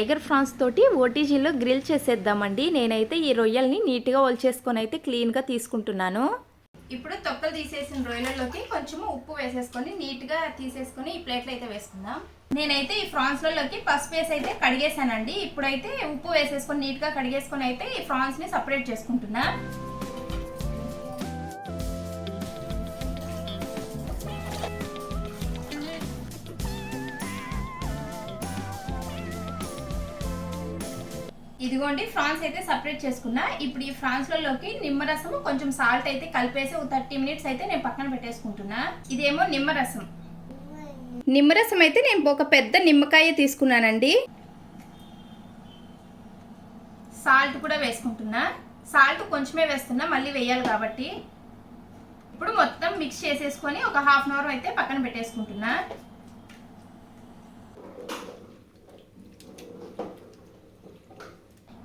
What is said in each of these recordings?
Tiger France తోటి ఓటీజీలో grill చేసేద్దామండి. నేనైతే ఈ రొయ్యల్ని నీట్గా ఒలిచేసుకొని అయితే క్లీన్గా తీసుకుంటున్నాను. ఇప్పుడు తొక్కలు తీసేసిన రొయ్యలలోకి కొంచెం ఉప్పు వేసేసుకొని నీట్గా తీసేసుకొని ఈ ప్లేట్లో అయితే వేసుకుందాం. నేనైతే ఈ ఫ్రాన్స్లలోకి పసుపు వేసి అయితే కడిగేసానండి. ఇప్పుడైతే ఉప్పు వేసేసుకొని నీట్గా కడిగేసుకొని అయితే ఈ ఫ్రాన్స్ని సపరేట్ చేసుకుంటున్నా. ఇదిగోండి ఫ్రాన్స్ అయితే సపరేట్ చేసుకున్నా. ఇప్పుడు ఈ ఫ్రాన్స్లలోకి నిమ్మరసం కొంచెం సాల్ట్ అయితే కలిపేసి 30 మినిట్స్ అయితే నేను పక్కన పెట్టేసుకుంటున్నా. ఇదేమో నిమ్మరసం. నిమ్మరసం అయితే నేను ఒక పెద్ద నిమ్మకాయ తీసుకున్నానండి. సాల్ట్ కూడా వేసుకుంటున్నా. సాల్ట్ కొంచెమే వేస్తున్నా, మళ్ళీ వేయాలి కాబట్టి. ఇప్పుడు మొత్తం మిక్స్ చేసేసుకొని ఒక హాఫ్ అన్ అవర్ అయితే పక్కన పెట్టేసుకుంటున్నా.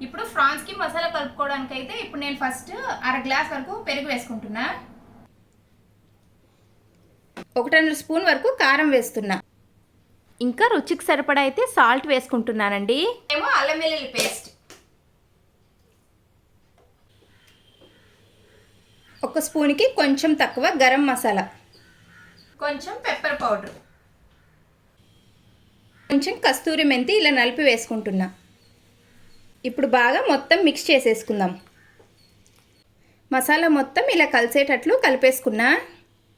ఇప్పుడు ఫ్రాన్స్కి మసాలా కలుపుకోవడానికి అయితే ఇప్పుడు నేను ఫస్ట్ అర గ్లాస్ వరకు పెరుగు వేసుకుంటున్నా. 1.5 స్పూన్ వరకు కారం వేస్తున్నా. ఇంకా రుచికి సరిపడా అయితే సాల్ట్ వేసుకుంటున్నానండి. ఏమో అల్లం వెల్లుల్లి పేస్ట్, 1 స్పూన్కి కొంచెం తక్కువ గరం మసాలా, కొంచెం పెప్పర్ పౌడర్, కొంచెం కస్తూరి మెంతి ఇలా నలిపి వేసుకుంటున్నా. ఇప్పుడు బాగా మొత్తం మిక్స్ చేసేసుకుందాం. మసాలా మొత్తం ఇలా కలిసేటట్లు కలిపేసుకున్నా.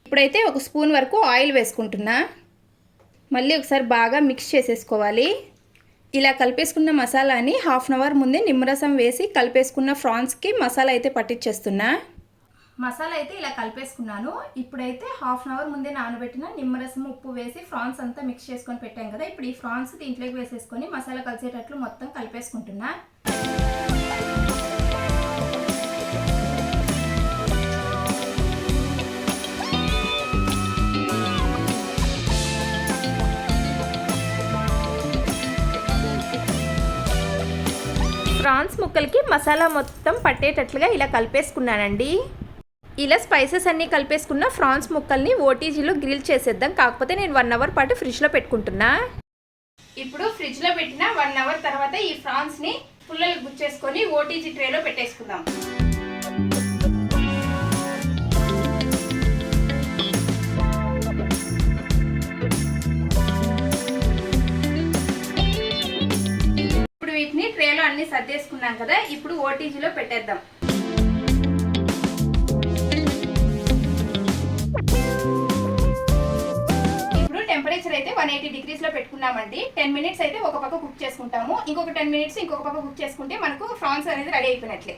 ఇప్పుడైతే 1 స్పూన్ వరకు ఆయిల్ వేసుకుంటున్నా. మళ్ళీ ఒకసారి బాగా మిక్స్ చేసేసుకోవాలి. ఇలా కలిపేసుకున్న మసాలాని హాఫ్ అన్ అవర్ ముందే నిమ్మరసం వేసి కలిపేసుకున్న ఫ్రాన్స్కి మసాలా అయితే పట్టించేస్తున్నా. మసాలా అయితే ఇలా కలిపేసుకున్నాను. ఇప్పుడైతే హాఫ్ అన్ అవర్ ముందే నానబెట్టిన నిమ్మరసం ఉప్పు వేసి ఫ్రాన్స్ అంతా మిక్స్ చేసుకొని పెట్టాం కదా. ఇప్పుడు ఈ ఫ్రాన్స్ దీంట్లోకి వేసేసుకొని మసాలా కలిసేటట్లు మొత్తం కలిపేసుకుంటున్నా. ఫ్రాన్స్ ముక్కలకి మసాలా మొత్తం పట్టేటట్లుగా ఇలా కలిపేసుకున్నానండి. ఇలా స్పైసెస్ అన్నీ కలిపేసుకున్న ఫ్రాన్స్ ముక్కల్ని ఓటీజీలో గ్రిల్ చేసేద్దాం. కాకపోతే నేను 1 అవర్ పాటు ఫ్రిడ్జ్లో పెట్టుకుంటున్నా. ఇప్పుడు ఫ్రిడ్జ్లో పెట్టిన 1 అవర్ తర్వాత ఈ ఫ్రాన్స్ని పుల్లలు గుచ్చేసుకొని ఓటీజీ ట్రేలో పెట్టేసుకుందాం. ఇప్పుడు వీటిని ట్రేలో అన్ని సర్దేసుకున్నాం కదా. ఇప్పుడు ఓటీజీలో పెట్టేద్దాం. టెంపరేచర్ అయితే 180 డిగ్రీస్లో పెట్టుకున్నామండి. 10 మినిట్స్ అయితే ఒక పక్క కుక్ చేసుకుంటాము. ఇంకొక 10 మినిట్స్ ఇంకొక పక్క కుక్ చేసుకుంటే మనకు ఫ్రాన్స్ అనేది రెడీ అయిపోయినట్లే.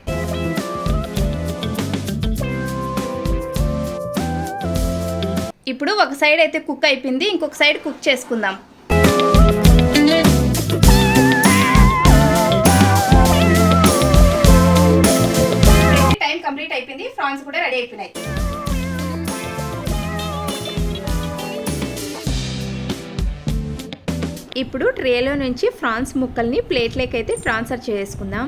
ఇప్పుడు ఒక సైడ్ అయితే కుక్ అయిపోయింది, ఇంకొక సైడ్ కుక్ చేసుకుందాం. టైం కంప్లీట్ అయిపోయింది, ఫ్రాన్స్ కూడా రెడీ అయిపోయినాయి. ఇప్పుడు ట్రేలో నుంచి ఫ్రాన్స్ ముక్కల్ని ప్లేట్లోకి అయితే ట్రాన్స్ఫర్ చేసుకుందాం.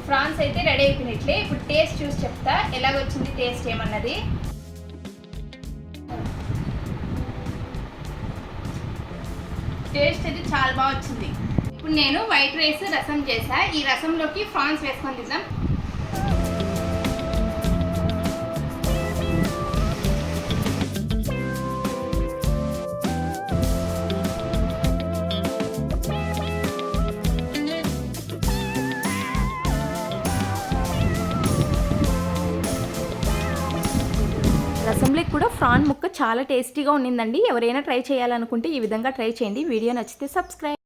ఫ్రాన్స్ అయితే రెడీ అయిపోయినట్లే. ఇప్పుడు టేస్ట్ చూసి చెప్తా ఎలాగొచ్చింది టేస్ట్ ఏమన్నది. టేస్ట్ అయితే చాలా బాగా వచ్చింది. ఇప్పుడు నేను వైట్ రైస్ రసం చేసా. ఈ రసంలోకి ఫ్రాన్స్ వేసుకొని తిందాం. రసంలోకి కూడా ఫ్రాన్ ముక్క చాలా టేస్టీగా ఉండిందండి. ఎవరైనా ట్రై చేయాలనుకుంటే ఈ విధంగా ట్రై చేయండి. వీడియో నచ్చితే సబ్స్క్రైబ్.